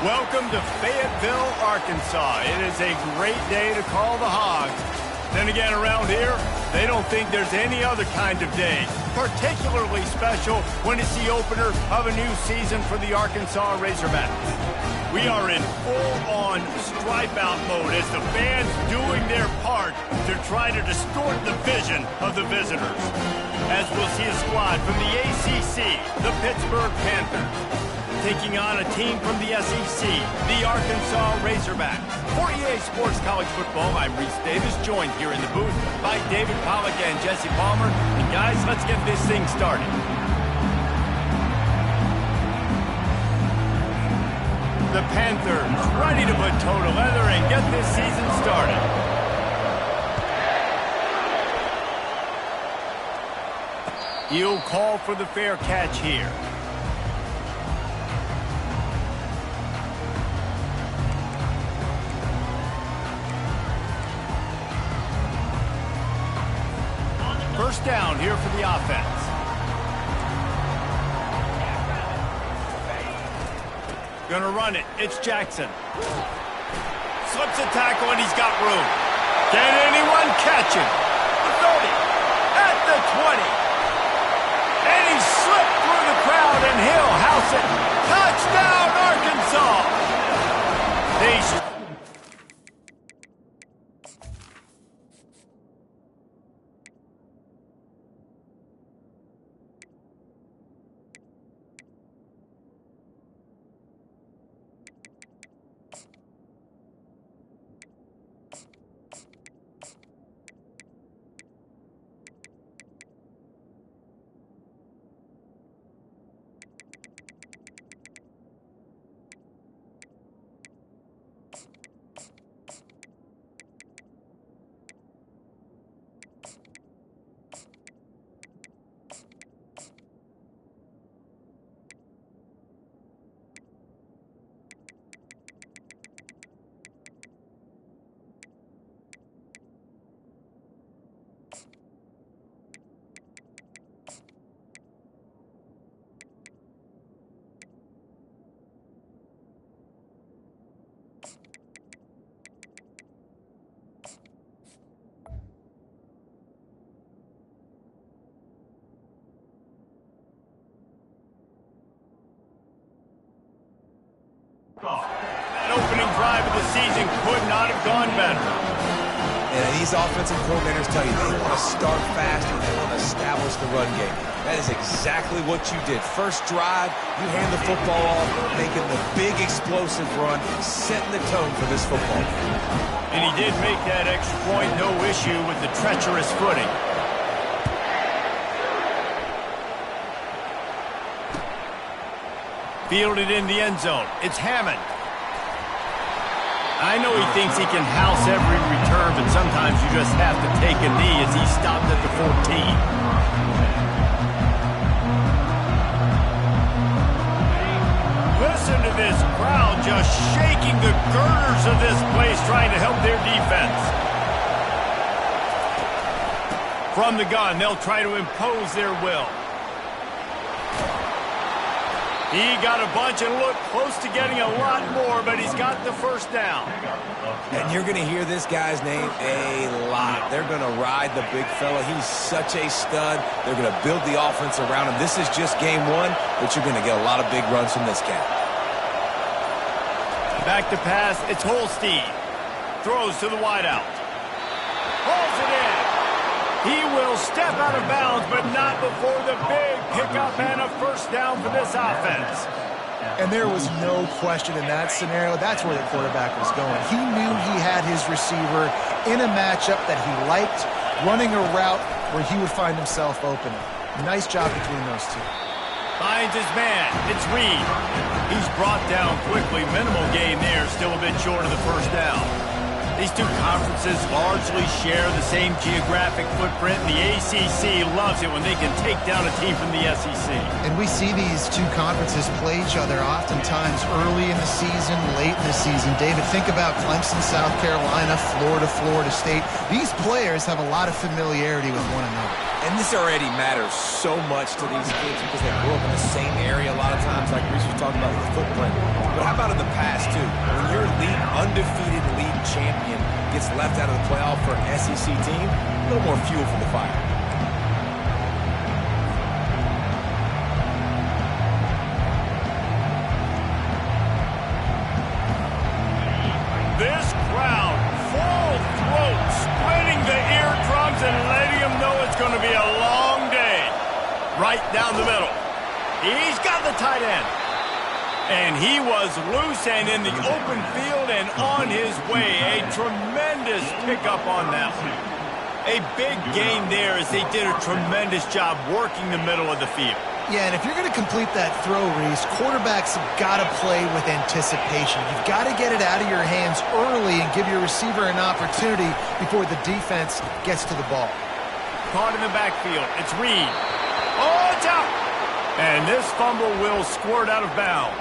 Welcome to Fayetteville, Arkansas. It is a great day to call the Hogs. Then again, around here, they don't think there's any other kind of day particularly special when it's the opener of a new season for the Arkansas Razorbacks. We are in full-on stripe-out mode as the fans doing their part to try to distort the vision of the visitors. As we'll see a squad from the ACC, the Pittsburgh Panthers, taking on a team from the SEC, the Arkansas Razorbacks. For EA Sports College Football, I'm Reese Davis, joined here in the booth by David Pollack and Jesse Palmer. And guys, let's get this thing started. The Panthers ready to put toe to leather and get this season started. He'll call for the fair catch here. First down here for the offense. Gonna run it. It's Jackson. Slips a tackle and he's got room. Can anyone catch him? The 30. At the 20. And he slipped through the crowd and he'll house it. Touchdown, Arkansas! They that opening drive of the season could not have gone better. And these offensive coordinators tell you they want to start fast and they want to establish the run game. That is exactly what you did. First drive, you hand the football off, making the big explosive run, setting the tone for this football game. And he did make that extra point, no issue with the treacherous footing. Fielded in the end zone. It's Hammond. I know he thinks he can house every return, but sometimes you just have to take a knee as he stopped at the 14. Listen to this crowd just shaking the girders of this place, trying to help their defense. From the gun, they'll try to impose their will. He got a bunch and looked close to getting a lot more, but he's got the first down. And you're going to hear this guy's name a lot. They're going to ride the big fella. He's such a stud. They're going to build the offense around him. This is just game one, but you're going to get a lot of big runs from this guy. Back to pass. It's Holstein. Throws to the wideout. Pulls it in. He will step out of bounds, but not before the big pickup and a first down for this offense. And there was no question in that scenario. That's where the quarterback was going. He knew he had his receiver in a matchup that he liked, running a route where he would find himself open. Nice job between those two. Finds his man. It's Reed. He's brought down quickly. Minimal gain there. Still a bit short of the first down. These two conferences largely share the same geographic footprint, and the ACC loves it when they can take down a team from the SEC. And we see these two conferences play each other oftentimes early in the season, late in the season. David, think about Clemson, South Carolina, Florida, Florida State. These players have a lot of familiarity with one another. And this already matters so much to these kids because they grew up in the same area a lot of times, like Reese was talking about with the footprint. But how about in the past, too? When your undefeated league champion gets left out of the playoff for an SEC team, a little more fuel for the fire. This crowd, full throat, splitting the eardrums and letting them know it's going to be a long day. Right down the middle. He's got the tight end. And he was loose and in the open field and on his way. A tremendous pickup on that one. A big gain there as they did a tremendous job working the middle of the field. Yeah, and if you're going to complete that throw, Reese, quarterbacks have got to play with anticipation. You've got to get it out of your hands early and give your receiver an opportunity before the defense gets to the ball. Caught in the backfield. It's Reed. Oh, it's out! And this fumble will squirt out of bounds.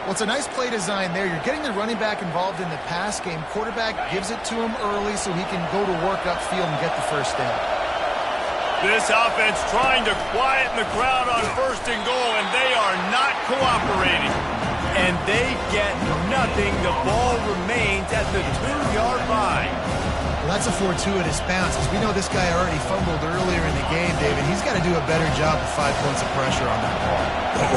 Well, it's a nice play design there. You're getting the running back involved in the pass game. Quarterback gives it to him early so he can go to work upfield and get the first down. This offense trying to quieten the crowd on 1st and goal, and they are not cooperating. And they get nothing. The ball remains at the 2-yard line. Well, that's a fortuitous bounce because we know this guy already fumbled earlier in the game, David. He's got to do a better job with 5 points of pressure on that ball.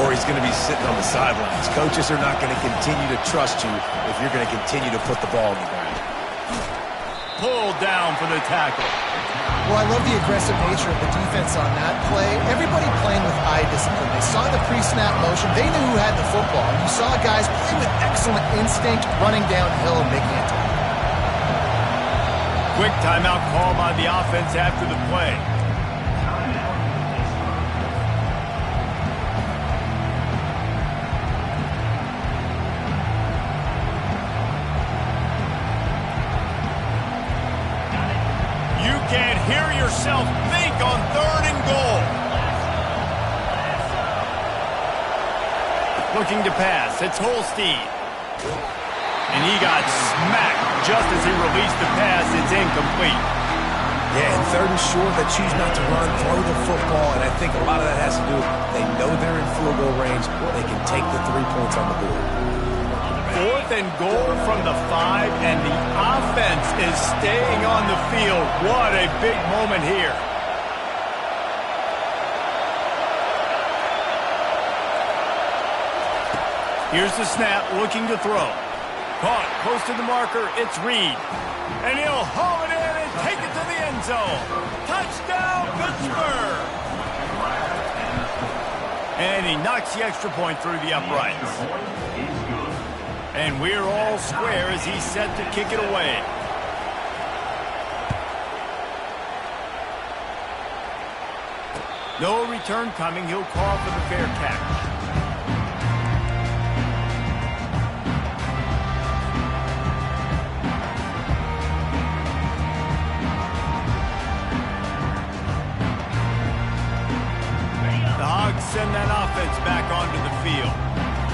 Or he's going to be sitting on the sidelines. Coaches are not going to continue to trust you if you're going to continue to put the ball on the ground. Pulled down for the tackle. Well, I love the aggressive nature of the defense on that play. Everybody playing with eye discipline. They saw the pre-snap motion. They knew who had the football. And you saw guys play with excellent instinct, running downhill and making a tackle. Quick timeout call by the offense after the play. You can't hear yourself think on 3rd and goal. Looking to pass. It's Holstein. And he got smacked just as he released the pass. It's incomplete. Yeah, and 3rd and short, they choose not to run, throw the football, and I think a lot of that has to do with they know they're in field goal range. They can take the 3 points on the board. 4th and goal from the 5, and the offense is staying on the field. What a big moment here. Here's the snap, looking to throw. Caught, close to the marker, it's Reed. And he'll haul it in and take it to the end zone. Touchdown, Pittsburgh! And he knocks the extra point through the uprights. And we're all square as he's set to kick it away. No return coming. He'll call for the fair catch. Send that offense back onto the field.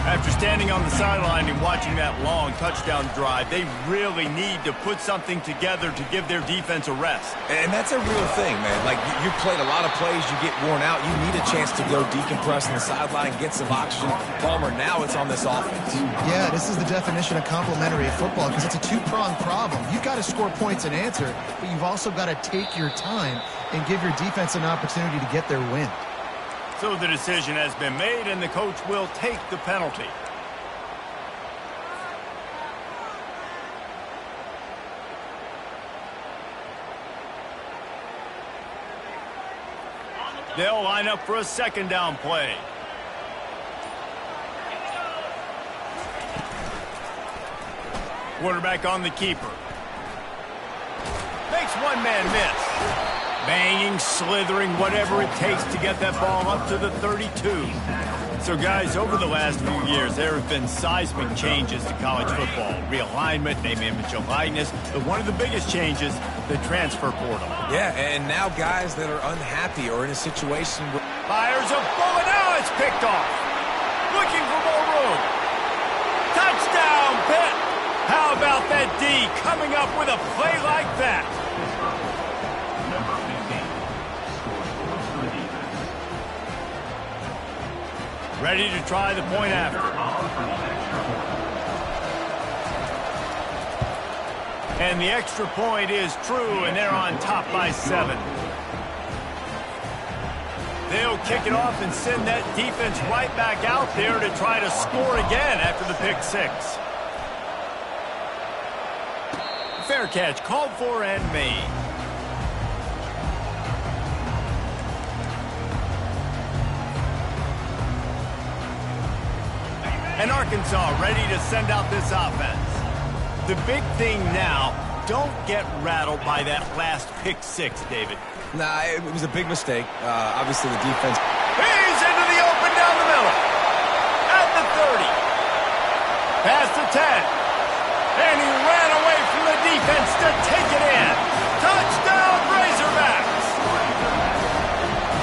After standing on the sideline and watching that long touchdown drive, they really need to put something together to give their defense a rest. And that's a real thing, man. Like, you played a lot of plays, you get worn out, you need a chance to go decompress on the sideline, get some oxygen. Palmer, now it's on this offense. Yeah, this is the definition of complementary football because it's a two-pronged problem. You've got to score points and answer, but you've also got to take your time and give your defense an opportunity to get their win. So the decision has been made, and the coach will take the penalty. They'll line up for a 2nd down play. Quarterback on the keeper. Makes one man miss. Banging, slithering, whatever it takes to get that ball up to the 32. So, guys, over the last few years, there have been seismic changes to college football. Realignment, name, image, and likeness. But one of the biggest changes, the transfer portal. Yeah, and now guys that are unhappy or in a situation where... Fires a bullet. Now it's picked off. Looking for more room. Touchdown, Pitt. How about that D coming up with a play like that? Ready to try the point after. And the extra point is true, and they're on top by 7. They'll kick it off and send that defense right back out there to try to score again after the pick 6. Fair catch called for and made. And Arkansas ready to send out this offense. The big thing now, don't get rattled by that last pick 6, David. Nah, it was a big mistake. Obviously, the defense... He's into the open down the middle. At the 30. Past the 10. And he ran away from the defense to take it in. Touchdown, Razorbacks!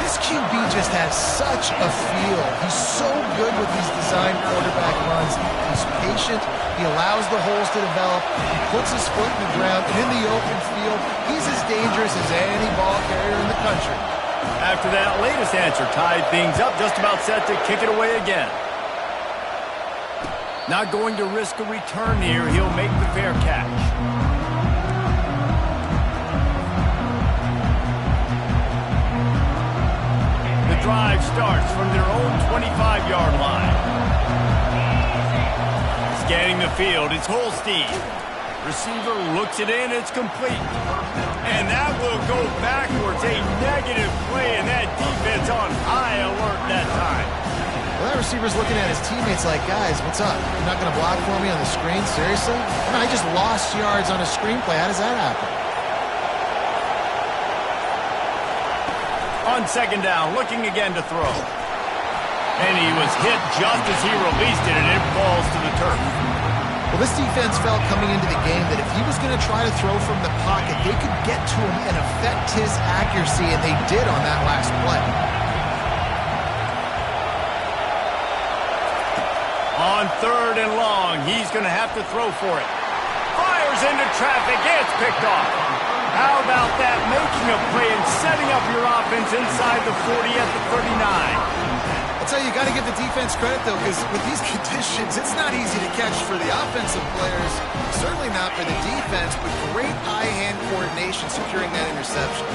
This QB just has such a feel. He's so good with these design quarterback runs. He's patient. He allows the holes to develop. He puts his foot in the ground. And in the open field, he's as dangerous as any ball carrier in the country. After that latest answer tied things up, just about set to kick it away again. Not going to risk a return here. He'll make the fair catch. The drive starts from their own 25-yard line. Scanning the field, it's Holstein. Receiver looks it in, it's complete. And that will go backwards, a negative play, and that defense on high alert that time. Well, that receiver's looking at his teammates like, guys, what's up? You're not going to block for me on the screen? Seriously? I just lost yards on a screenplay. How does that happen? On second down, looking again to throw. And he was hit just as he released it, and it falls to the turf. Well, this defense felt coming into the game that if he was going to try to throw from the pocket, they could get to him and affect his accuracy, and they did on that last play. On third and long, he's going to have to throw for it. Fires into traffic, it's picked off. How about that, making a play and setting up your offense inside the 40 at the 39. I'll tell you, you got to give the defense credit, though, because with these conditions, it's not easy to catch for the offensive players. Certainly not for the defense, but great eye-hand coordination securing that interception.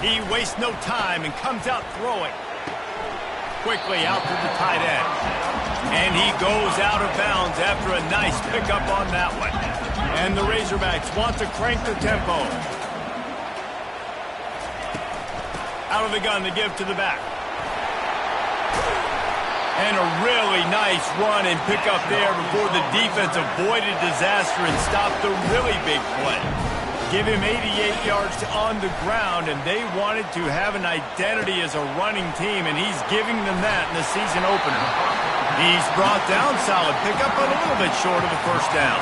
He wastes no time and comes out throwing. Quickly out to the tight end. And he goes out of bounds after a nice pickup on that one. And the Razorbacks want to crank the tempo. Out of the gun to give to the back. And a really nice run and pick up there before the defense avoided disaster and stopped the really big play. Give him 88 yards on the ground, and they wanted to have an identity as a running team, and he's giving them that in the season opener. He's brought down solid pickup, but a little bit short of the first down.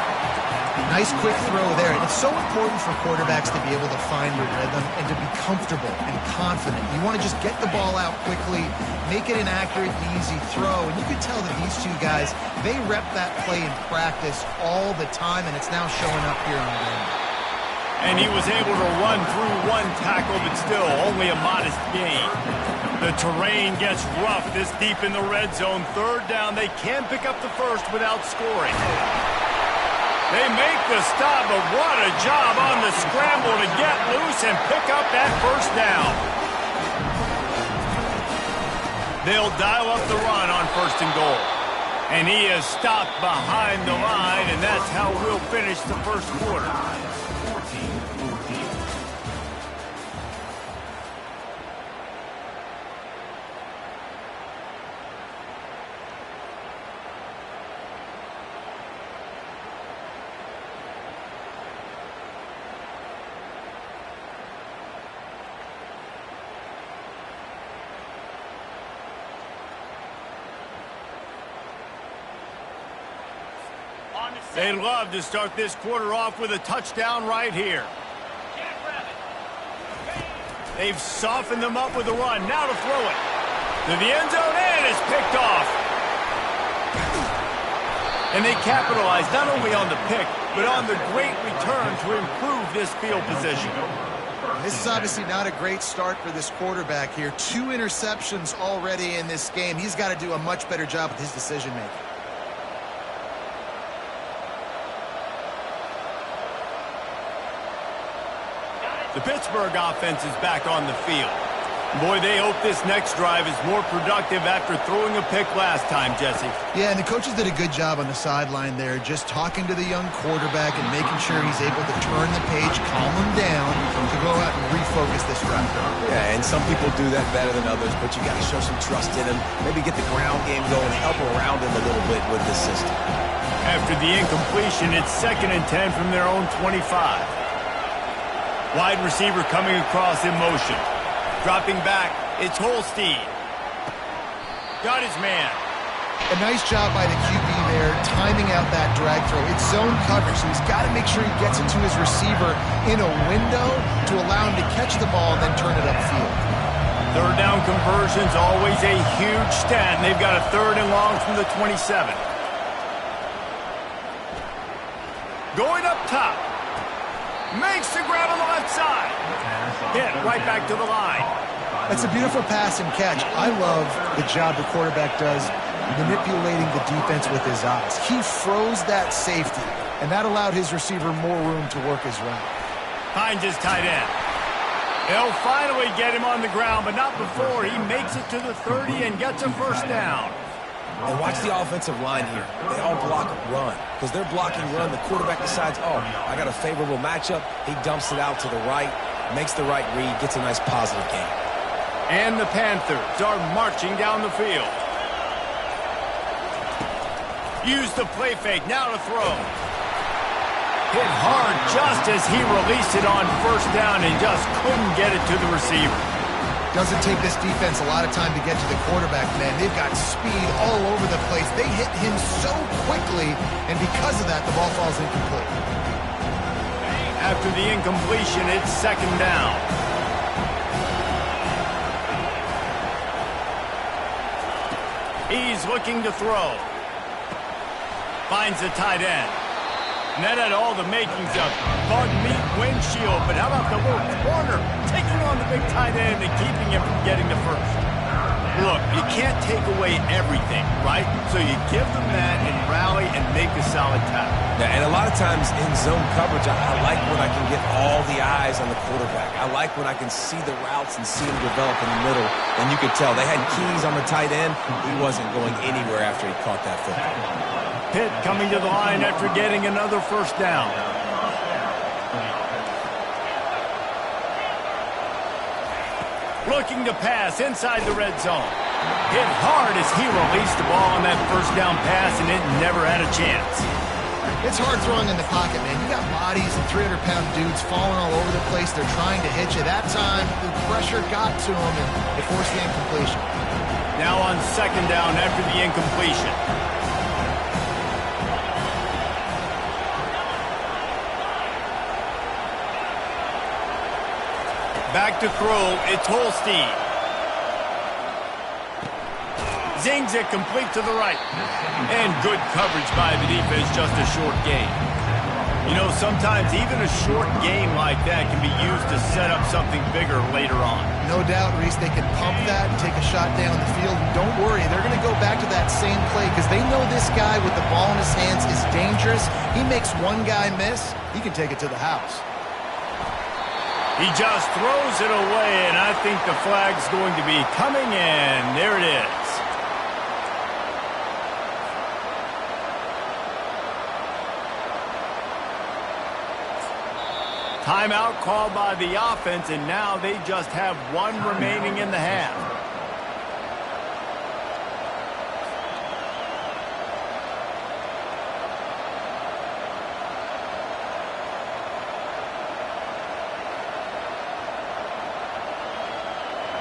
Nice quick throw there. And it's so important for quarterbacks to be able to find your rhythm and to be comfortable and confident. You want to just get the ball out quickly, make it an accurate, easy throw. And you can tell that these two guys, they rep that play in practice all the time, and it's now showing up here in the game. And he was able to run through one tackle, but still only a modest gain. The terrain gets rough this deep in the red zone. Third down, they can pick up the first without scoring. They make the stop, but what a job on the scramble to get loose and pick up that first down. They'll dial up the run on first and goal. And he is stopped behind the line, and that's how we'll finish the first quarter. They love to start this quarter off with a touchdown right here. They've softened them up with a run. Now to throw it. To the end zone, and it's picked off. And they capitalize not only on the pick, but on the great return to improve this field position. This is obviously not a great start for this quarterback here. 2 interceptions already in this game. He's got to do a much better job with his decision-making. The Pittsburgh offense is back on the field. Boy, they hope this next drive is more productive after throwing a pick last time, Jesse. Yeah, and the coaches did a good job on the sideline there, just talking to the young quarterback and making sure he's able to turn the page, calm him down, to go out and refocus this drive. Yeah, and some people do that better than others, but you got to show some trust in him, maybe get the ground game going, help around him a little bit with this system. After the incompletion, it's 2nd and 10 from their own 25. Wide receiver coming across in motion. Dropping back, it's Holstein. Got his man. A nice job by the QB there, timing out that drag throw. It's zone coverage, so he's got to make sure he gets it to his receiver in a window to allow him to catch the ball and then turn it upfield. 3rd down conversion's always a huge stat, and they've got a 3rd and long from the 27. Going up top. Makes the grab on the left side. Hit right back to the line. That's a beautiful pass and catch. I love the job the quarterback does manipulating the defense with his eyes. He froze that safety, and that allowed his receiver more room to work his route. Finds his tight end. They'll finally get him on the ground, but not before he makes it to the 30 and gets a 1st down. And watch the offensive line here. They all block run. Because they're blocking run, the quarterback decides, oh, I got a favorable matchup. He dumps it out to the right, makes the right read, gets a nice positive gain. And the Panthers are marching down the field. Use the play fake, now to throw. Hit hard just as he released it on 1st down and just couldn't get it to the receiver. Doesn't take this defense a lot of time to get to the quarterback, man. They've got speed all over the place. They hit him so quickly, and because of that, the ball falls incomplete. After the incompletion, it's 2nd down. He's looking to throw. Finds the tight end. And that had all the makings of bug meat windshield, but how about the little corner taking on the big tight end and keeping him from getting the 1st? Look, you can't take away everything, right? So you give them that and rally and make a solid tackle. Yeah, and a lot of times in zone coverage, I like when I can get all the eyes on the quarterback. I like when I can see the routes and see him develop in the middle. And you could tell they had keys on the tight end. He wasn't going anywhere after he caught that football. Pitt coming to the line after getting another 1st down. Looking to pass inside the red zone. Hit hard as he released the ball on that 1st down pass, and it never had a chance. It's hard throwing in the pocket, man. You got bodies and 300-pound dudes falling all over the place. They're trying to hit you. That time, the pressure got to them, and they forced the incompletion. Now on 2nd down after the incompletion. Back to throw, it's Holstein. Zings it complete to the right. And good coverage by the defense, just a short gain. You know, sometimes even a short game like that can be used to set up something bigger later on. No doubt, Reese, they can pump that and take a shot down the field. And don't worry, they're going to go back to that same play because they know this guy with the ball in his hands is dangerous. He makes one guy miss, he can take it to the house. He just throws it away, and I think the flag's going to be coming in. There it is. Timeout called by the offense, and now they just have 1 remaining in the half.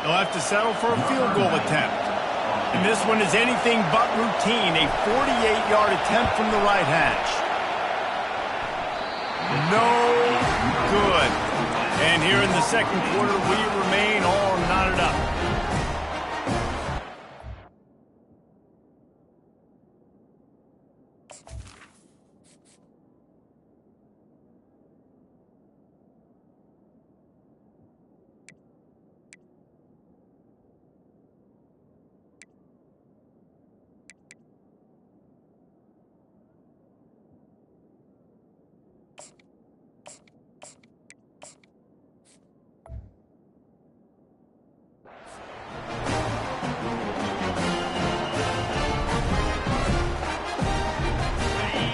They'll have to settle for a field goal attempt. And this one is anything but routine, a 48-yard attempt from the right hash. No good. And here in the second quarter, we remain all knotted up.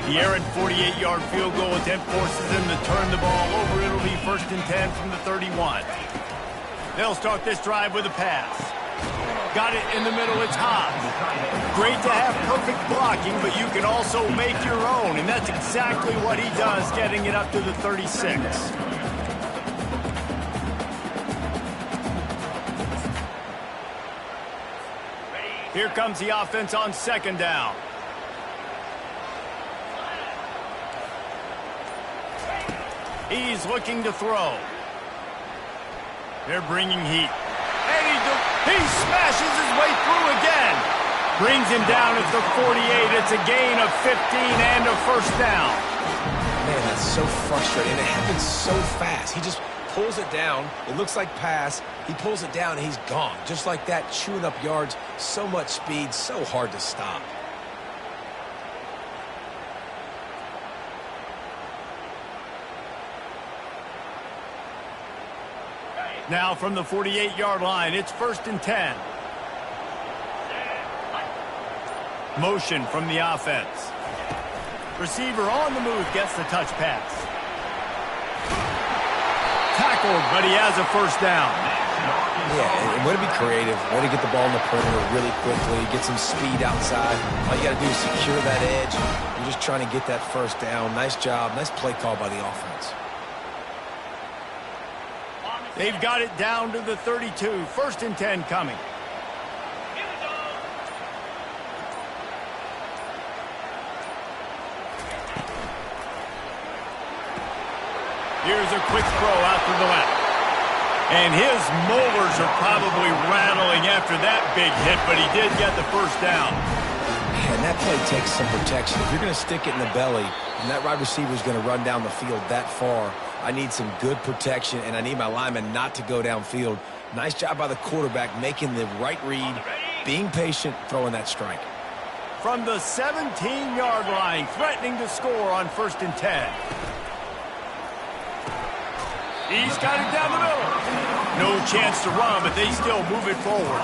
The errant 48-yard field goal attempt forces them to turn the ball over. It'll be 1st and 10 from the 31. They'll start this drive with a pass. Got it in the middle. It's Hobbs. Great to have perfect blocking, but you can also make your own, and that's exactly what he does, getting it up to the 36. Here comes the offense on 2nd down. He's looking to throw. They're bringing heat. And he smashes his way through again. Brings him down at the 48. It's a gain of 15 and a 1st down. Man, that's so frustrating. It happens so fast. He just pulls it down. It looks like pass. He pulls it down, and he's gone. Just like that, chewing up yards. So much speed, so hard to stop. Now from the 48-yard line, it's 1st and 10. Motion from the offense. Receiver on the move gets the touch pass. Tackled, but he has a 1st down. Yeah, and way to be creative, way to get the ball in the perimeter really quickly, get some speed outside. All you got to do is secure that edge. You're just trying to get that 1st down. Nice job, nice play call by the offense. They've got it down to the 32. 1st and 10 coming. Here's a quick throw out to the left. And his molars are probably rattling after that big hit, but he did get the 1st down. And that play takes some protection. If you're going to stick it in the belly, and that wide receiver is going to run down the field that far, I need some good protection, and I need my lineman not to go downfield. Nice job by the quarterback making the right read, being patient, throwing that strike. From the 17-yard line, threatening to score on 1st and 10. He's got it down the middle. No chance to run, but they still move it forward.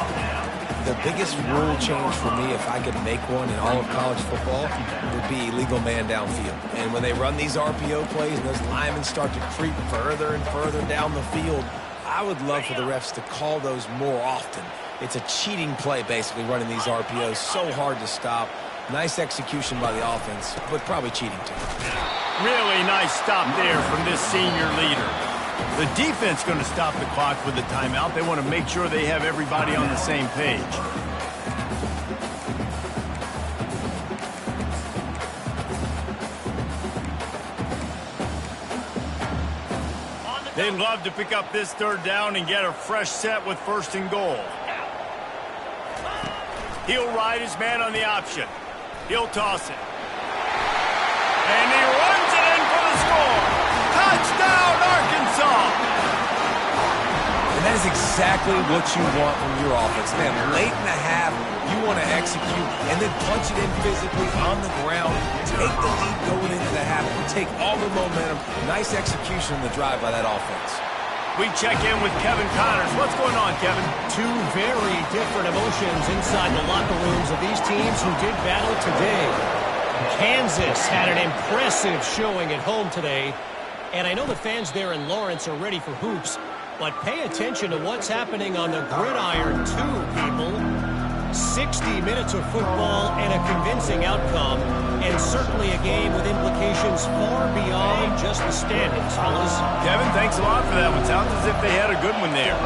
The biggest rule change for me, if I could make one in all of college football, would be illegal man downfield. And when they run these RPO plays and those linemen start to creep further and further down the field, I would love for the refs to call those more often. It's a cheating play, basically, running these RPOs. So hard to stop. Nice execution by the offense, but probably cheating too. Really nice stop there from this senior leader. The defense going to stop the clock with the timeout. They want to make sure they have everybody on the same page. They'd love to pick up this 3rd down and get a fresh set with 1st and goal. He'll ride his man on the option. He'll toss it. And he runs it in for the score. Touchdown, Arkansas! And that is exactly what you want from your offense. Man, late in the half, you want to execute and then punch it in physically on the ground. Take the lead going into the half. Take all the momentum. Nice execution in the drive by that offense. We check in with Kevin Connors. What's going on, Kevin? Two very different emotions inside the locker rooms of these teams who did battle today. Kansas had an impressive showing at home today. And I know the fans there in Lawrence are ready for hoops, but pay attention to what's happening on the gridiron too, people. 60 minutes of football and a convincing outcome, and certainly a game with implications far beyond just the standings, fellas. Kevin, thanks a lot for that one. Sounds as if they had a good one there.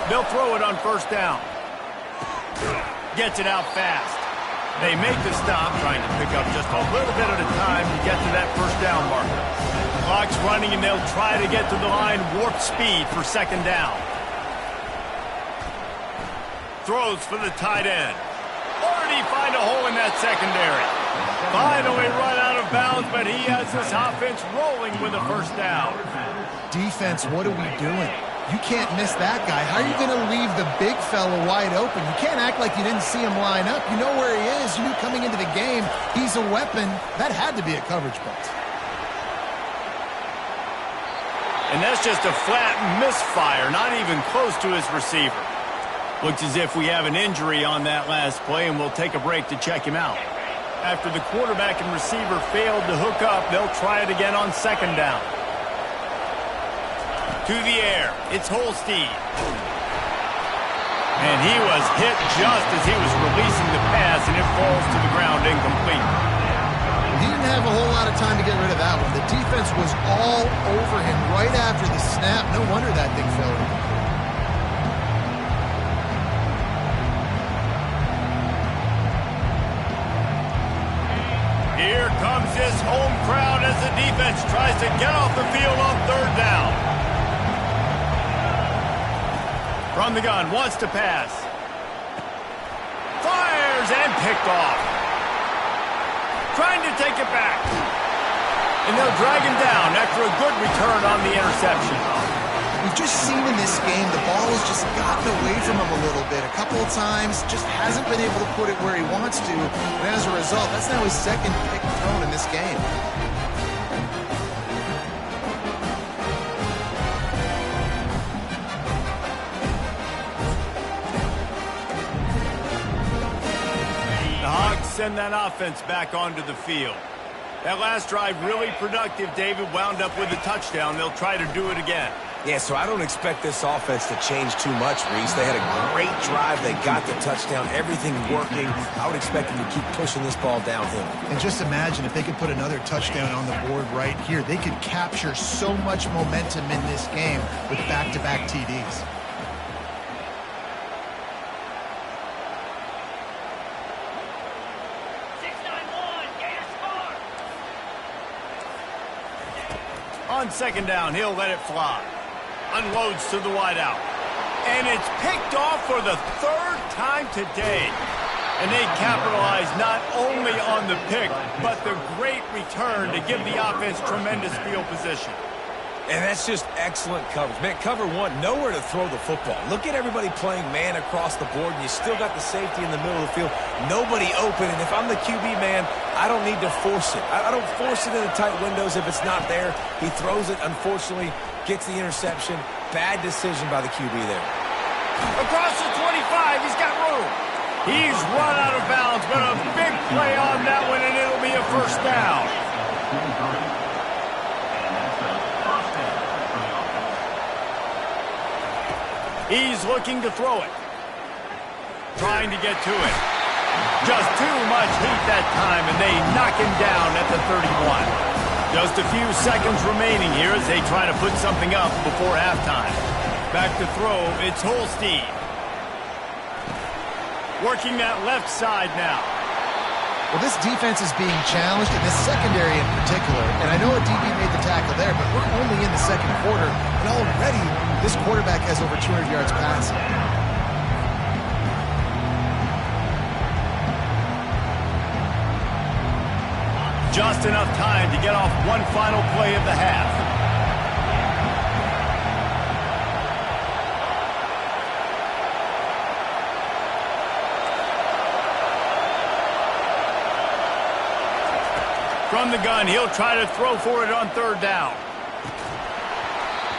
They'll throw it on 1st down. Gets it out fast. They make the stop, trying to pick up just a little bit at a time to get to that first down marker. Clock's running, and they'll try to get to the line warp speed for second down. Throws for the tight end. Already find a hole in that secondary. Finally run out of bounds, but he has this offense rolling with a first down. Defense, what are we doing? You can't miss that guy. How are you going to leave the big fella wide open? You can't act like you didn't see him line up. You know where he is. You knew coming into the game he's a weapon. That had to be a coverage bust. And that's just a flat misfire, not even close to his receiver. Looks as if we have an injury on that last play, and we'll take a break to check him out. After the quarterback and receiver failed to hook up, they'll try it again on second down. To the air, it's Holstein. And he was hit just as he was releasing the pass, and it falls to the ground incomplete. He didn't have a whole lot of time to get rid of that one. The defense was all over him right after the snap. No wonder that thing fell incomplete. Here comes his home crowd as the defense tries to get off the field on third down. From the gun, wants to pass. Fires and picked off. Trying to take it back. And they'll drag him down after a good return on the interception. We've just seen in this game the ball has just gotten away from him a little bit. A couple of times, just hasn't been able to put it where he wants to. And as a result, that's now his second pick thrown in this game. Send that offense back onto the field. That last drive really productive. David wound up with a touchdown. They'll try to do it again. Yeah, so I don't expect this offense to change too much, Reese. They had a great drive. They got the touchdown. Everything working. I would expect them to keep pushing this ball downhill. And just imagine if they could put another touchdown on the board right here. They could capture so much momentum in this game with back-to-back TDs. On second down, he'll let it fly. Unloads to the wideout. And it's picked off for the third time today. And they capitalize not only on the pick, but the great return to give the offense tremendous field position. And that's just excellent coverage. Man, cover one, nowhere to throw the football. Look at everybody playing man across the board, and you still got the safety in the middle of the field. Nobody open, and if I'm the QB man, I don't need to force it. I don't force it in the tight windows if it's not there. He throws it, unfortunately, gets the interception. Bad decision by the QB there. Across the 25, he's got room. He's run out of bounds, but a big play on that one, and it'll be a first down. He's looking to throw it. Trying to get to it. Just too much heat that time, and they knock him down at the 31. Just a few seconds remaining here as they try to put something up before halftime. Back to throw, it's Holstein. Working that left side now. Well, this defense is being challenged, in this secondary in particular. And I know a DB made the tackle there, but we're only in the second quarter, and already this quarterback has over 200 yards passing. Just enough time to get off one final play of the half. From the gun, he'll try to throw for it on third down.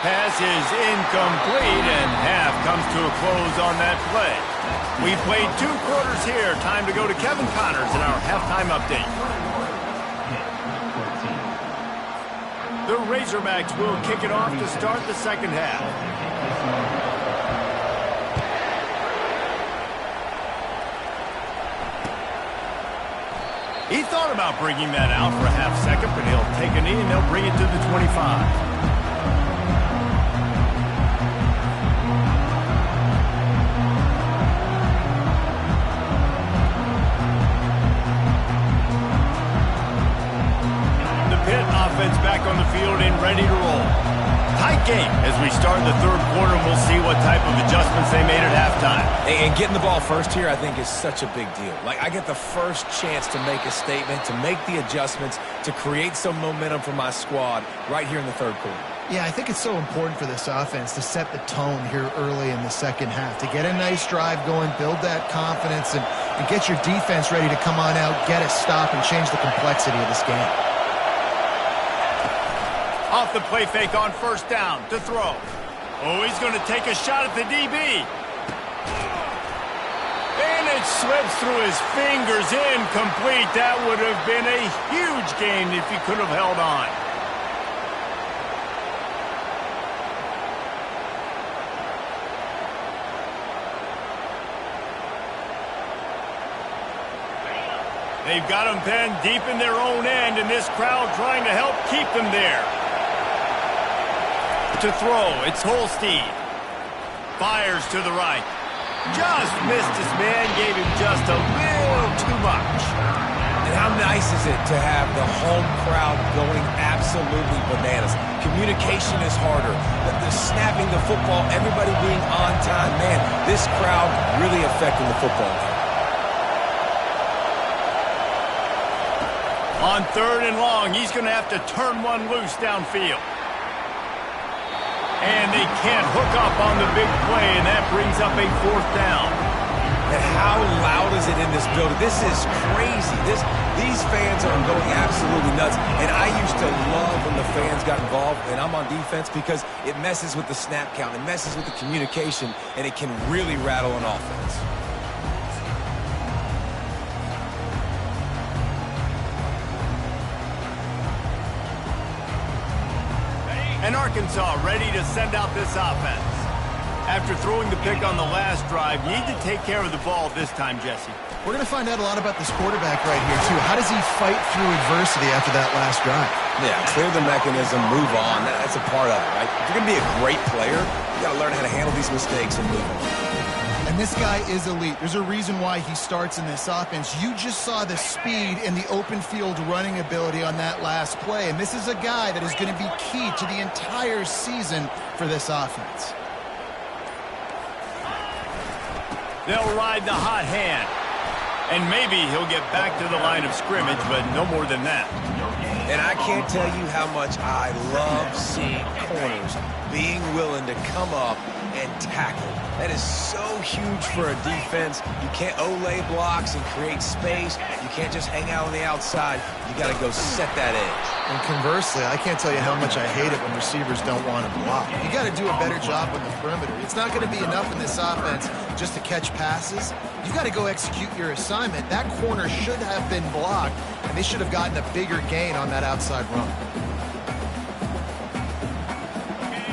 Pass is incomplete, and half comes to a close on that play. We've played 2 quarters here. Time to go to Kevin Connors in our halftime update. The Razorbacks will kick it off to start the second half. He thought about bringing that out for a half second, but he'll take a knee and they'll bring it to the 25. Pitt offense back on the field and ready to roll. Tight game as we start the third quarter, and we'll see what type of adjustments they made at halftime. And getting the ball first here, I think, is such a big deal. Like, I get the first chance to make a statement, to make the adjustments, to create some momentum for my squad right here in the third quarter. Yeah, I think it's so important for this offense to set the tone here early in the second half, to get a nice drive going, build that confidence, and get your defense ready to come on out, get a stop, and change the complexity of this game. Off the play fake on first down to throw. Oh, he's going to take a shot at the DB. And it slips through his fingers, incomplete. That would have been a huge gain if he could have held on. They've got them pinned deep in their own end, and this crowd trying to help keep them there. To throw, it's Holstein. Fires to the right. Just missed his man, gave him just a little too much. And how nice is it to have the home crowd going absolutely bananas? Communication is harder. The snapping the football, everybody being on time. Man, this crowd really affecting the football game. On third and long, he's going to have to turn one loose downfield. And they can't hook up on the big play, and that brings up a fourth down. And how loud is it in this building? This is crazy. These fans are going absolutely nuts. And I used to love when the fans got involved, and I'm on defense, because it messes with the snap count. It messes with the communication, and it can really rattle an offense. And Arkansas ready to send out this offense. After throwing the pick on the last drive, need to take care of the ball this time, Jesse. We're going to find out a lot about this quarterback right here, too. How does he fight through adversity after that last drive? Yeah, clear the mechanism, move on. That's a part of it, right? If you're going to be a great player, you got to learn how to handle these mistakes and move on. And this guy is elite. There's a reason why he starts in this offense. You just saw the speed and the open field running ability on that last play. And this is a guy that is going to be key to the entire season for this offense. They'll ride the hot hand. And maybe he'll get back to the line of scrimmage, but no more than that. And I can't tell you how much I love seeing corners being willing to come up and tackle. That is so huge for a defense. You can't Olay blocks and create space. You can't just hang out on the outside. You got to go set that edge. And conversely, I can't tell you how much I hate it when receivers don't want to block. You got to do a better job on the perimeter. It's not going to be enough in this offense just to catch passes. You got to go execute your assignment. That corner should have been blocked, and they should have gotten a bigger gain on that outside run.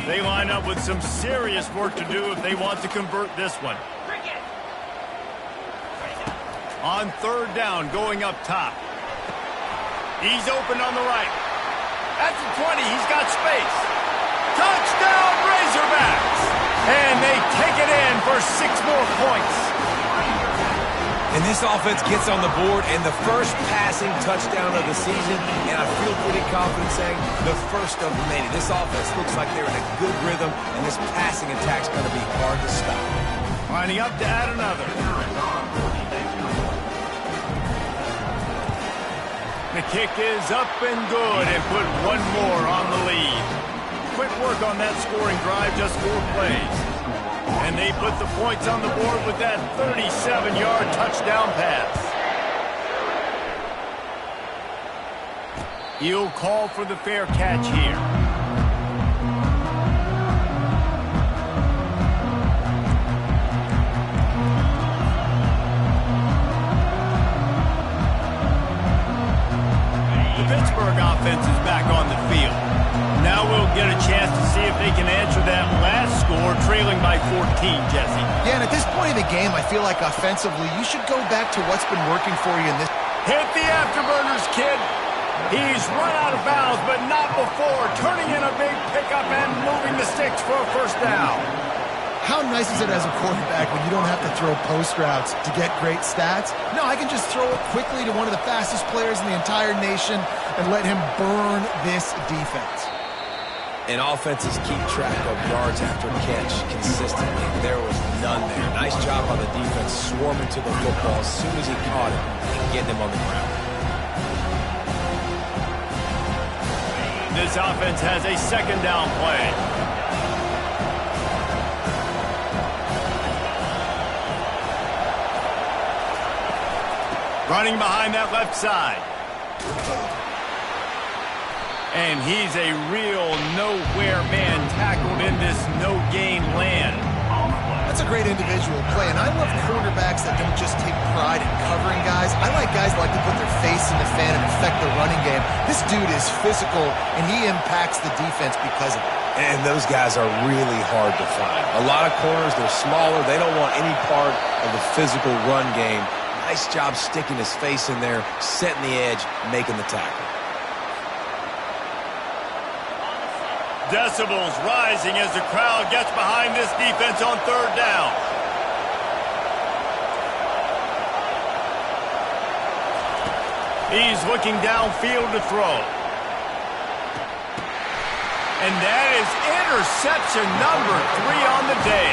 They line up with some serious work to do if they want to convert this one. On third down, going up top. He's open on the right. At the 20, he's got space. Touchdown, Razorbacks! And they take it in for 6 more points. And this offense gets on the board, and the first passing touchdown of the season, and I feel pretty confident saying the first of many. This offense looks like they're in a good rhythm, and this passing attack's going to be hard to stop. Lining up to add another. The kick is up and good, and put one more on the lead. Quick work on that scoring drive, just 4 plays. And they put the points on the board with that 37-yard touchdown pass. He'll call for the fair catch here. The Pittsburgh offense is back on the field. Now we'll get a chance to see if they can answer that last score, trailing by 14, Jesse. Yeah, and at this point in the game, I feel like offensively, you should go back to what's been working for you in this. Hit the afterburners, kid. He's run out of bounds, but not before. Turning in a big pickup and moving the sticks for a first down. How nice is it as a quarterback when you don't have to throw post routes to get great stats? No, I can just throw it quickly to one of the fastest players in the entire nation and let him burn this defense. And offenses keep track of yards after catch consistently. There was none there. Nice job by the defense swarming to the football as soon as he caught it and getting him on the ground. This offense has a second down play. Running behind that left side. And he's a real nowhere man tackled in this no-gain land. That's a great individual play, and I love cornerbacks that don't just take pride in covering guys. I like guys that like to put their face in the fan and affect the running game. This dude is physical, and he impacts the defense because of it. And those guys are really hard to find. A lot of corners, they're smaller. They don't want any part of the physical run game. Nice job sticking his face in there, setting the edge, making the tackle. Decibels rising as the crowd gets behind this defense on third down. He's looking downfield to throw. And that is interception number 3 on the day.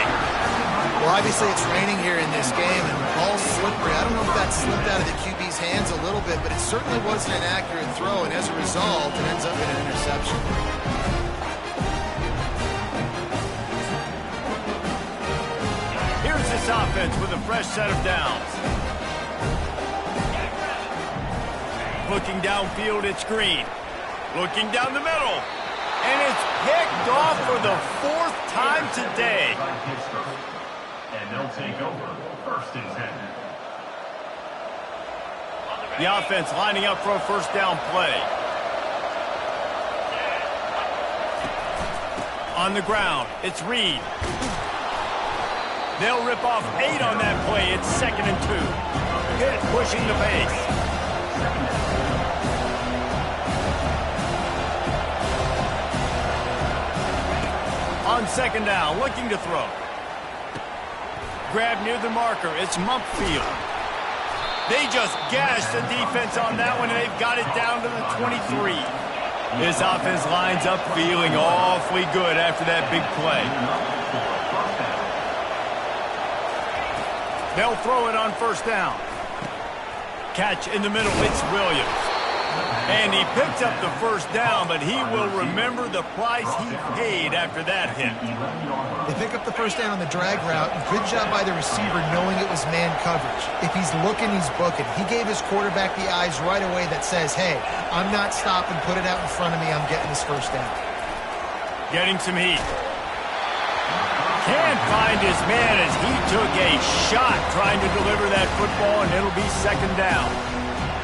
Well, obviously it's raining here in this game, and the ball's slippery. I don't know if that slipped out of the QB's hands a little bit, but it certainly wasn't an accurate throw, and as a result, it ends up in an interception. Here's this offense with a fresh set of downs. Looking downfield, it's Green. Looking down the middle. And it's picked off for the 4th time today. And they'll take over 1st and 10. The offense lining up for a first down play. On the ground, it's Reed. They'll rip off 8 on that play. It's 2nd and 2. Pitt pushing the pace. On 2nd down, looking to throw. Grab near the marker. It's Mumpfield. They just gashed the defense on that one, and they've got it down to the 23. This offense lines up feeling awfully good after that big play. They'll throw it on first down. Catch in the middle, it's Williams. And he picked up the first down, but he will remember the price he paid after that hit. They pick up the first down on the drag route. Good job by the receiver knowing it was man coverage. If he's looking, he's booking. He gave his quarterback the eyes right away that says, hey, I'm not stopping, put it out in front of me, I'm getting this first down. Getting some heat. Can't find his man as he took a shot trying to deliver that football, and it'll be 2nd down.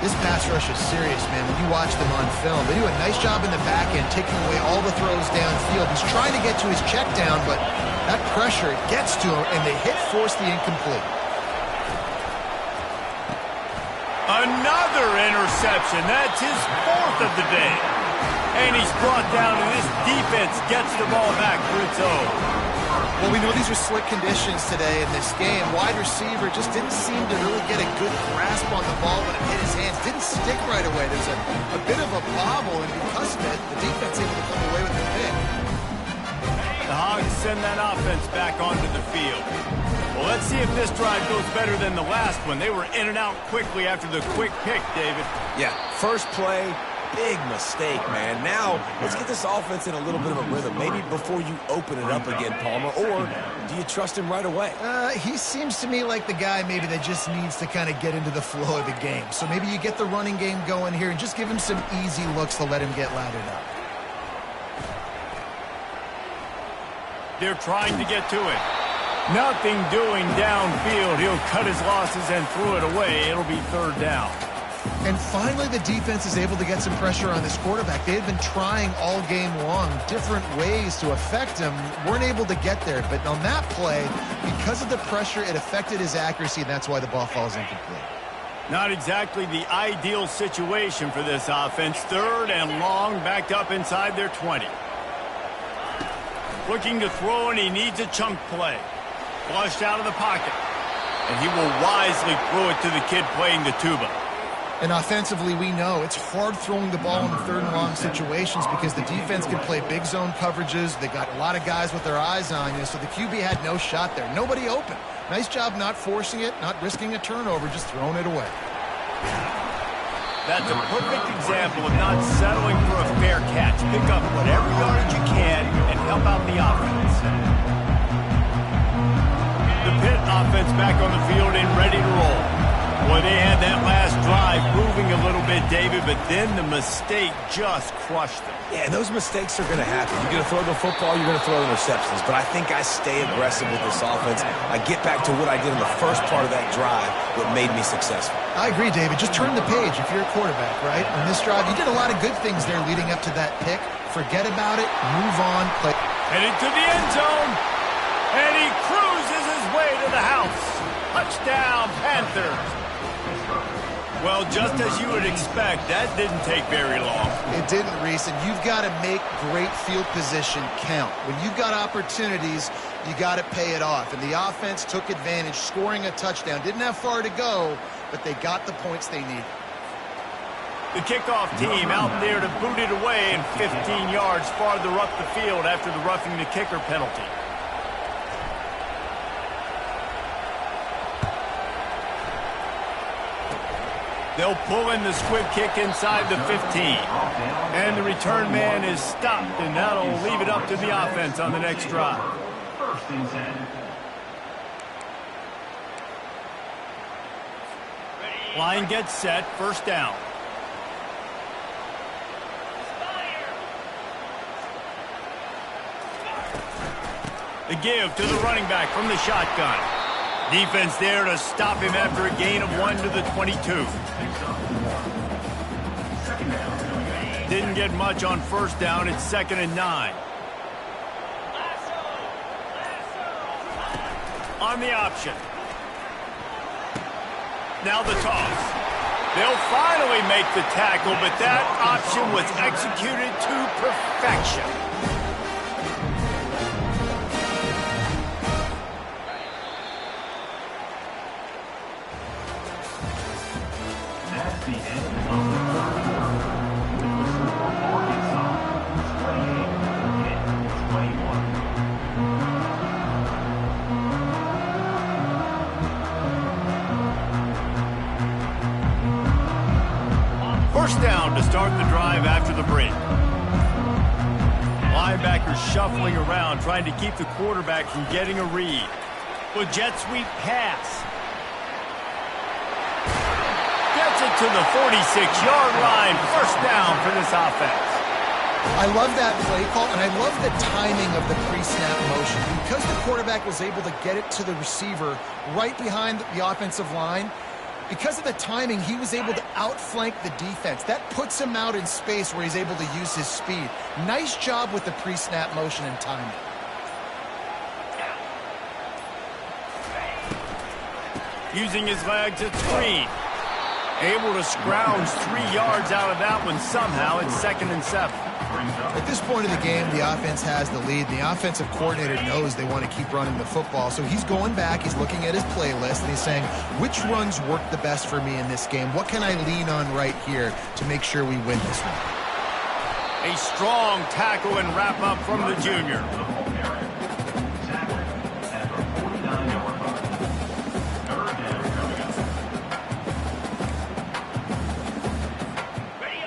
This pass rush is serious, man. When you watch them on film, they do a nice job in the back end, taking away all the throws downfield. He's trying to get to his check down, but that pressure, it gets to him, and they force the incomplete. Another interception. That's his 4th of the day. And he's brought down, and this defense gets the ball back for its own. Well, we know these are slick conditions today in this game. Wide receiver just didn't seem to really get a good grasp on the ball when it hit his hands. Didn't stick right away. There's a bit of a bobble, and because of it, the defense able to come away with the pick. The Hogs send that offense back onto the field. Well, let's see if this drive goes better than the last one. They were in and out quickly after the quick pick, David. Yeah, first play, big mistake, man. Now, let's get this offense in a little bit of a rhythm. Maybe before you open it up again, Palmer, or do you trust him right away? He seems to me like the guy maybe that just needs to kind of get into the flow of the game. So maybe you get the running game going here and just give him some easy looks to let him get lathered up. They're trying to get to it. Nothing doing downfield. He'll cut his losses and throw it away. It'll be 3rd down. And finally, the defense is able to get some pressure on this quarterback. They had been trying all game long different ways to affect him. Weren't able to get there. But on that play, because of the pressure, it affected his accuracy, and that's why the ball falls incomplete. Not exactly the ideal situation for this offense. 3rd and long, backed up inside their 20. Looking to throw, and he needs a chunk play. Flushed out of the pocket. And he will wisely throw it to the kid playing the tuba. And offensively, we know it's hard throwing the ball in the third and long situations because the defense can play big zone coverages. They got a lot of guys with their eyes on you, so the QB had no shot there. Nobody open. Nice job not forcing it, not risking a turnover, just throwing it away. That's a perfect example of not settling for a fair catch. Pick up whatever yardage you can and help out the offense. The Pitt offense back on the field and ready to roll. Boy, they had that last drive moving a little bit, David, but then the mistake just crushed them. Yeah, and those mistakes are going to happen. You're going to throw the football, you're going to throw interceptions. But I think I stay aggressive with this offense. I get back to what I did in the first part of that drive, what made me successful. I agree, David. Just turn the page if you're a quarterback, right? On this drive, you did a lot of good things there leading up to that pick. Forget about it. Move on. Play. Headed to the end zone. And he cruises his way to the house. Touchdown, Panthers. Well, just as you would expect, that didn't take very long. It didn't, Reese, and you've got to make great field position count. When you've got opportunities, you got to pay it off. And the offense took advantage, scoring a touchdown. Didn't have far to go, but they got the points they needed. The kickoff team out there to boot it away and 15 yards farther up the field after the roughing the kicker penalty. They'll pull in the squib kick inside the 15. And the return man is stopped, and that'll leave it up to the offense on the next drive. First and 10. Line gets set, first down. The give to the running back from the shotgun. Defense there to stop him after a gain of 1 to the 22. Didn't get much on first down. It's 2nd and 9. On the option. Now the toss. They'll finally make the tackle, but that option was executed to perfection. That's the end of the third quarter. The whistle for Arkansas. 28-21. First down to start the drive after the break. Linebackers shuffling around, trying to keep the quarterback from getting a read. Well, jet sweep pass. Gets it to the 46-yard line. First down for this offense. I love that play call, and I love the timing of the pre-snap motion. Because the quarterback was able to get it to the receiver right behind the offensive line, because of the timing, he was able to outflank the defense. That puts him out in space where he's able to use his speed. Nice job with the pre-snap motion and timing. Using his legs at screen. Able to scrounge 3 yards out of that one somehow. It's 2nd and 7. At this point of the game, the offense has the lead. The offensive coordinator knows they want to keep running the football. So he's going back, he's looking at his playlist, and he's saying, which runs work the best for me in this game? What can I lean on right here to make sure we win this one? A strong tackle and wrap up from the junior.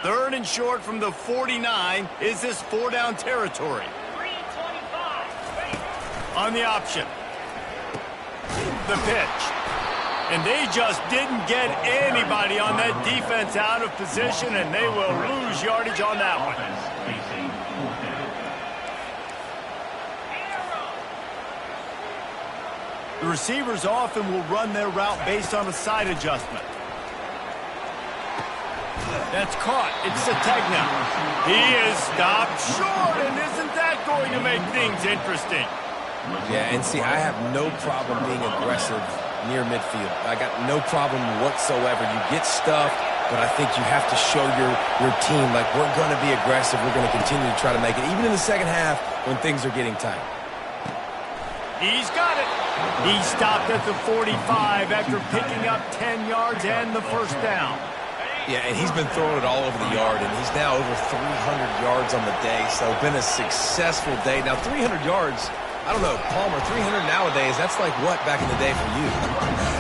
Third and short from the 49. Is this 4-down territory? On the option. The pitch. And they just didn't get anybody on that defense out of position, and they will lose yardage on that one. The receivers often will run their route based on a side adjustment. That's caught. It's Sategna. He is stopped short, and isn't that going to make things interesting? Yeah, and see, I have no problem being aggressive near midfield. I got no problem whatsoever. You get stuffed, but I think you have to show your team, like, we're going to be aggressive. We're going to continue to try to make it, even in the second half when things are getting tight. He's got it. He stopped at the 45 after picking up 10 yards and the first down. Yeah, and he's been throwing it all over the yard, and he's now over 300 yards on the day, so been a successful day. Now, 300 yards, I don't know, Palmer, 300 nowadays, that's like what back in the day for you?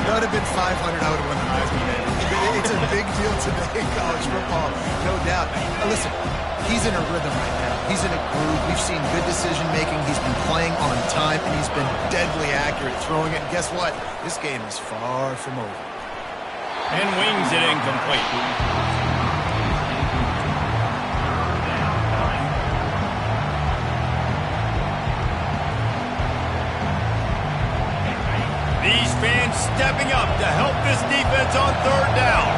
That would have been 500. I would have won the Heisman, man. It's a big deal today in college football, no doubt. Listen, he's in a rhythm right now. He's in a groove. We've seen good decision-making. He's been playing on time, and he's been deadly accurate throwing it. And guess what? This game is far from over. And wings it incomplete. These fans stepping up to help this defense on third down.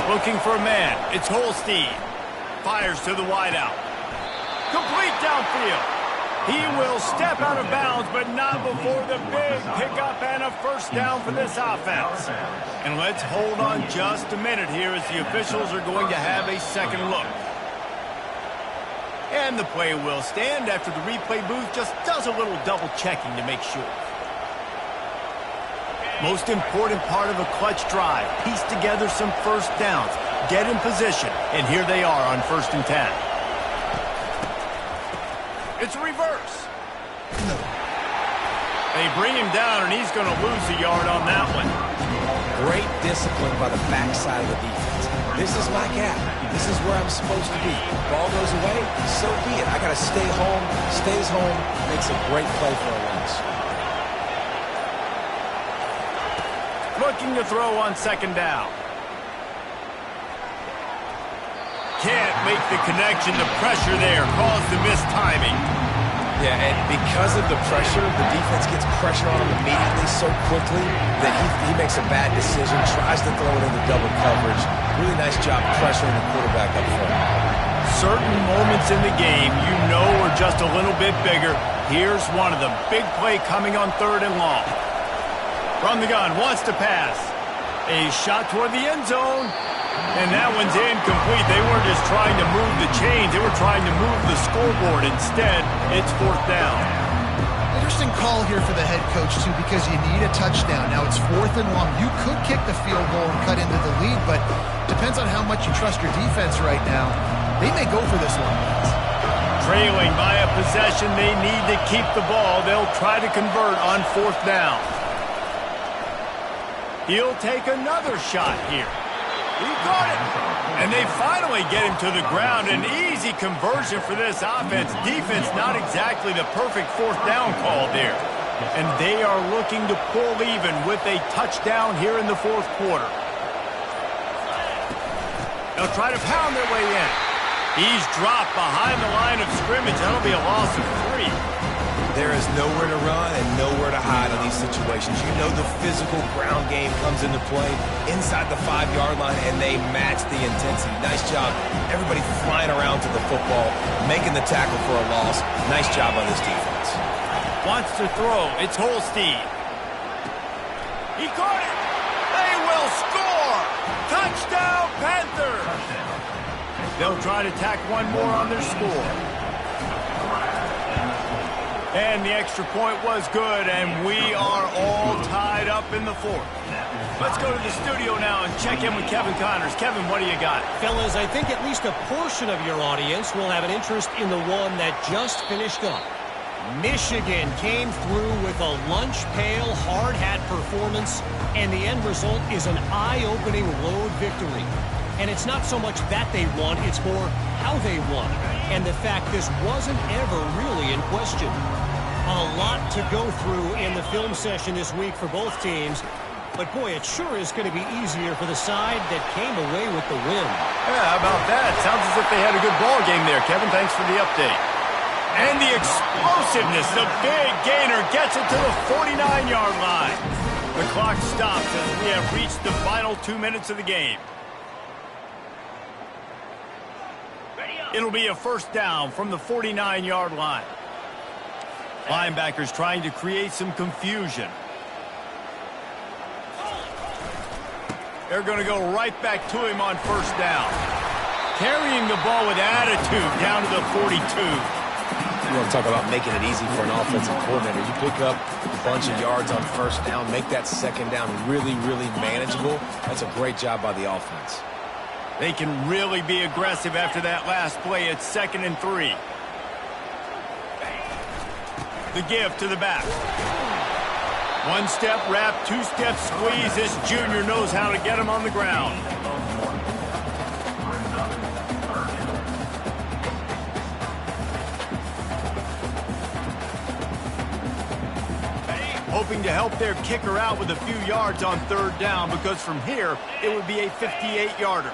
Looking for a man. It's Holstein. Fires to the wideout. Complete downfield. He will step out of bounds, but not before the big pickup and a first down for this offense. And let's hold on just a minute here as the officials are going to have a second look. And the play will stand after the replay booth just does a little double checking to make sure. Most important part of a clutch drive, piece together some first downs, get in position, and here they are on 1st and 10. It's a reverse. They bring him down, and he's going to lose a yard on that one. Great discipline by the backside of the defense. This is my gap. This is where I'm supposed to be. Ball goes away, so be it. I got to stay home. Stays home, makes a great play for a loss. Looking to throw on 2nd down. Can't make the connection. The pressure there caused the missed timing. Yeah, and because of the pressure, the defense gets pressure on him immediately so quickly that he makes a bad decision, tries to throw it into double coverage. Really nice job pressuring the quarterback up front. Certain moments in the game you know are just a little bit bigger. Here's one of them. Big play coming on 3rd and long. From the gun, wants to pass. A shot toward the end zone. And that one's incomplete. They weren't just trying to move the chains. They were trying to move the scoreboard. Instead, it's 4th down. Interesting call here for the head coach, too, because you need a touchdown. Now, it's 4th and long. You could kick the field goal and cut into the lead, but depends on how much you trust your defense right now. They may go for this one. Trailing by a possession, they need to keep the ball. They'll try to convert on 4th down. He'll take another shot here. He got it. And they finally get him to the ground. An easy conversion for this offense. Defense not exactly the perfect 4th down call there. And they are looking to pull even with a touchdown here in the 4th quarter. They'll try to pound their way in. He's dropped behind the line of scrimmage. That'll be a loss of 3. There is nowhere to run and nowhere to hide in these situations. You know the physical ground game comes into play inside the 5-yard line, and they match the intensity. Nice job. Everybody flying around to the football, making the tackle for a loss. Nice job on this defense. Wants to throw. It's Holstein. He caught it. They will score. Touchdown, Panthers. They'll try to tack one more on their score. And the extra point was good, and we are all tied up in the 4th. Let's go to the studio now and check in with Kevin Connors. Kevin, what do you got? Fellas, I think at least a portion of your audience will have an interest in the one that just finished up. Michigan came through with a lunch pail, hard hat performance, and the end result is an eye-opening road victory. And it's not so much that they won, it's more how they won. And the fact this wasn't ever really in question. A lot to go through in the film session this week for both teams. But boy, it sure is going to be easier for the side that came away with the win. Yeah, how about that? Sounds as if they had a good ball game there, Kevin. Thanks for the update. And the explosiveness, the big gainer gets it to the 49-yard line. The clock stops as we have reached the final 2 minutes of the game. It'll be a first down from the 49-yard line. Linebackers trying to create some confusion. They're going to go right back to him on 1st down. carrying the ball with attitude down to the 42. You want to talk about making it easy for an offensive coordinator. You pick up a bunch of yards on first down, make that second down really, really manageable. That's a great job by the offense. They can really be aggressive after that last play. It's 2nd and 3. The give to the back. One step wrap, 2-step squeeze. This junior knows how to get him on the ground. Hoping to help their kicker out with a few yards on 3rd down, because from here, it would be a 58-yarder.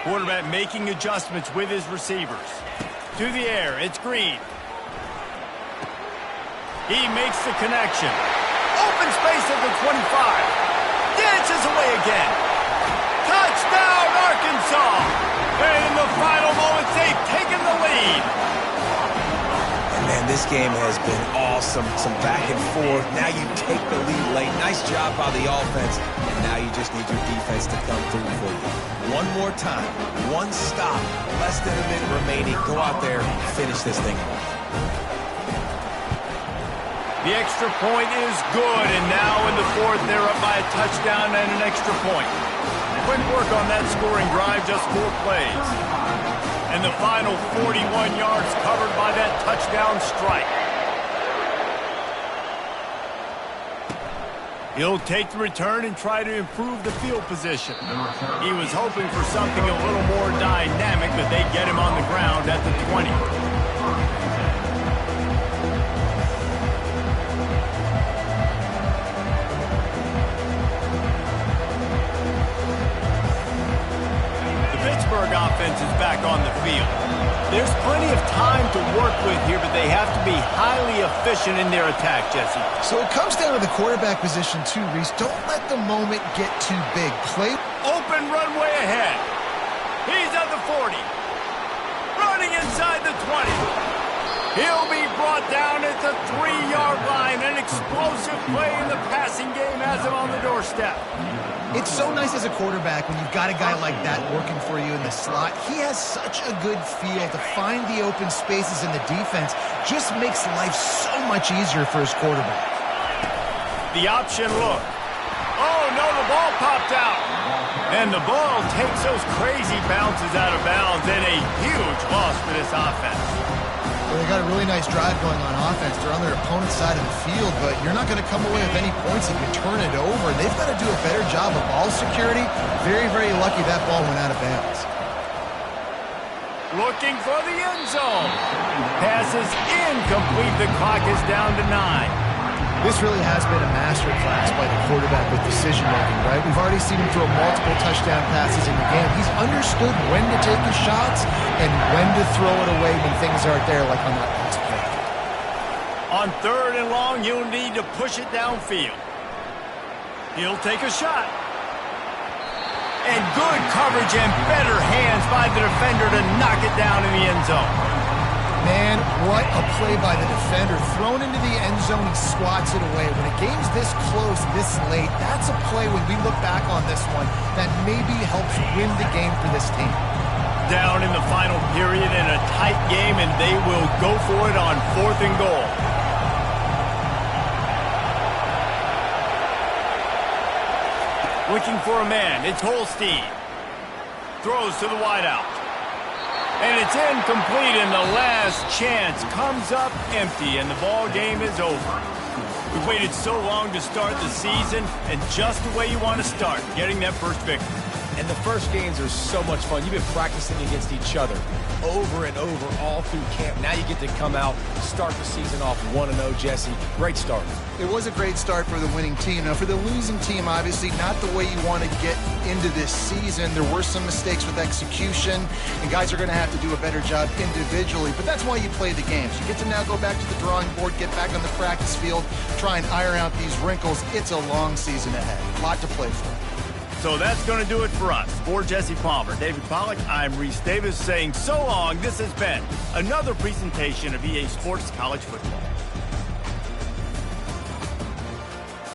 Quarterback making adjustments with his receivers. To the air, it's Green. He makes the connection. Open space at the 25. Dances away again. Touchdown, Arkansas! And in the final moments, they've taken the lead. Man, this game has been awesome. Some back and forth. Now you take the lead late. Nice job by the offense. And now you just need your defense to come through for you. One more time. One stop. Less than a minute remaining. Go out there and finish this thing off. The extra point is good. And now in the 4th, they're up by a touchdown and an extra point. Quick work on that scoring drive. Just 4 plays. And the final 41 yards covered by that touchdown strike. He'll take the return and try to improve the field position. He was hoping for something a little more dynamic, but they get him on the ground at the 20. Offense is back on the field. There's plenty of time to work with here, but they have to be highly efficient in their attack, Jesse. So it comes down to the quarterback position too, Reese. Don't let the moment get too big. Play open runway ahead. He's at the 40. Running inside the 20. He'll be brought down at the 3-yard line. An explosive play in the passing game has him on the doorstep. It's so nice as a quarterback when you've got a guy like that working for you in the slot. He has such a good feel to find the open spaces in the defense. Just makes life so much easier for his quarterback. The option look. Oh, no, the ball popped out. And the ball takes those crazy bounces out of bounds, and a huge loss for this offense. Well, they got a really nice drive going on offense. They're on their opponent's side of the field, but you're not going to come away with any points if you turn it over. They've got to do a better job of ball security. Very, very lucky that ball went out of bounds. Looking for the end zone. Passes incomplete. The clock is down to 9. This really has been a masterclass by the quarterback with decision-making, right? We've already seen him throw multiple touchdown passes in the game. He's understood when to take his shots and when to throw it away when things aren't there, like on that last play. On 3rd and long, you'll need to push it downfield. He'll take a shot. And good coverage and better hands by the defender to knock it down in the end zone. Man, what a play by the defender. Thrown into the end zone, he swats it away. When a game's this close, this late, that's a play when we look back on this one that maybe helps win the game for this team. Down in the final period in a tight game, and they will go for it on 4th and goal. Looking for a man, it's Holstein. Throws to the wideout. And it's incomplete, and the last chance comes up empty, and the ball game is over. We've waited so long to start the season, and just the way you want to start, getting that first victory. And the first games are so much fun. You've been practicing against each other over and over all through camp. Now you get to come out, start the season off 1-0, Jesse. Great start. It was a great start for the winning team. Now, for the losing team, obviously not the way you want to get into this season. There were some mistakes with execution, and guys are going to have to do a better job individually. But that's why you play the games. You get to now go back to the drawing board, get back on the practice field, try and iron out these wrinkles. It's a long season ahead. A lot to play for. So that's going to do it for us. For Jesse Palmer, David Pollack, I'm Reese Davis saying so long. This has been another presentation of EA Sports College Football.